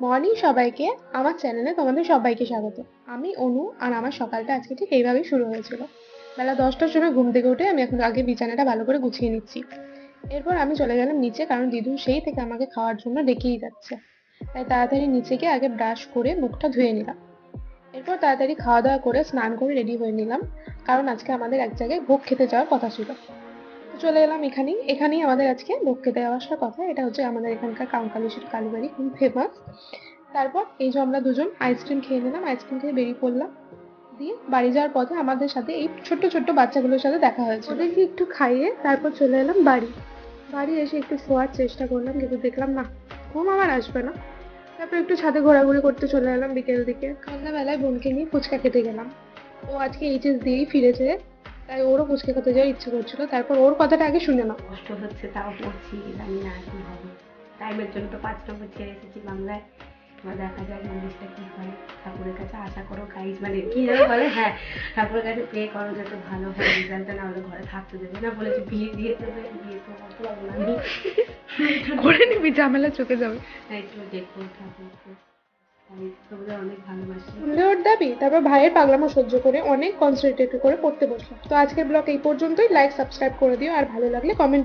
Morning সবাইকে, আমার চ্যানেলে তোমাদের সবাইকে স্বাগত। আমি অনু, আর আমার সকালটা আজকে ঠিক এইভাবেই শুরু হয়েছিল। বেলা 10টার সময় ঘুম থেকে উঠে আমি এখন আগে বিছানাটা ভালো করে গুছিয়ে নিচ্ছি। এরপর আমি চলে গেলাম নিচে, কারণ দিদু সেই থেকে আমাকে খাওয়ার জন্য ডেকেই যাচ্ছে। তাই তাড়াতাড়ি নিচে গিয়ে আগে ব্রাশ করে মুখটা ধুয়ে নিলাম। এরপর তাড়াতাড়ি খাওয়া দাওয়া করে স্নান করে রেডি হয়ে নিলাম, কারণ আজকে আমাদের এক জায়গায় ভোগ খেতে যাওয়ার কথা ছিল। তো চলে এলাম এখানেই আমাদের আজকে ভোগ খেতে যাওয়ার কথা। এটা হচ্ছে আমাদের এখানকার কাউকালীশ্বর কালীবাড়ি, খুব ফেমাস। তারপর এই যে আমরা দুজন আইসক্রিম খেয়ে নিলাম, আইসক্রিম খেয়ে বেরিয়ে পড়লাম। দিয়ে বাড়ি যাওয়ার পথে আমাদের সাথে এই ছোট্ট ছোট্ট বাচ্চাগুলোর সাথে দেখা হয়েছে, ওদেরকে একটু খাইয়ে তারপর চলে এলাম বাড়ি। বাড়ি এসে একটু শোয়ার চেষ্টা করলাম, কিন্তু দেখলাম না, ঘুম আমার আসবে না। তারপর একটু ছাদে ঘোরাঘুরি করতে চলে এলাম বিকেল দিকে। সন্ধ্যাবেলায় বোনকে নিয়ে ফুচকা খেতে গেলাম। ও আজকে এইচএস দিয়েই ফিরেছে, তাই ওরও ফুচকা খেতে যাওয়ার ইচ্ছে করছিল। তারপর ওর কথাটা আগে শুনে নাও। কষ্ট হচ্ছে, তাও পড়ছি, জানি না কি হবে। টাইমের জন্য তো 5 নম্বর ছেড়ে এসেছি বাংলায়। এবার দেখা যায় ইংলিশটা কি হয়। ঠাকুরের কাছে আশা করো গাইজ, মানে কি যেন বলে, হ্যাঁ, ঠাকুরের কাছে প্রে করো যাতে ভালো হয় রেজাল্টটা, না হলে ঘরে থাকতে দেবে না। বলেছে বিয়ে দিয়ে দেবে, বিয়ে তো করতে পারবো না আমি। করে নিবি, ঝামেলা চুকে যাবে। হ্যাঁ, একটু দেখবো ঠাকুরকে। আমি তোমাদের অনেক ভালোবাসি। শুনলে ওর দাবি, তারপর ভাইয়ের পাগলামো সহ্য করে অনেক কনসেন্ট্রেট করে পড়তে বসলাম। তো আজকের ব্লগ এই পর্যন্তই। লাইক সাবস্ক্রাইব করে দিও, আর ভালো লাগলে কমেন্ট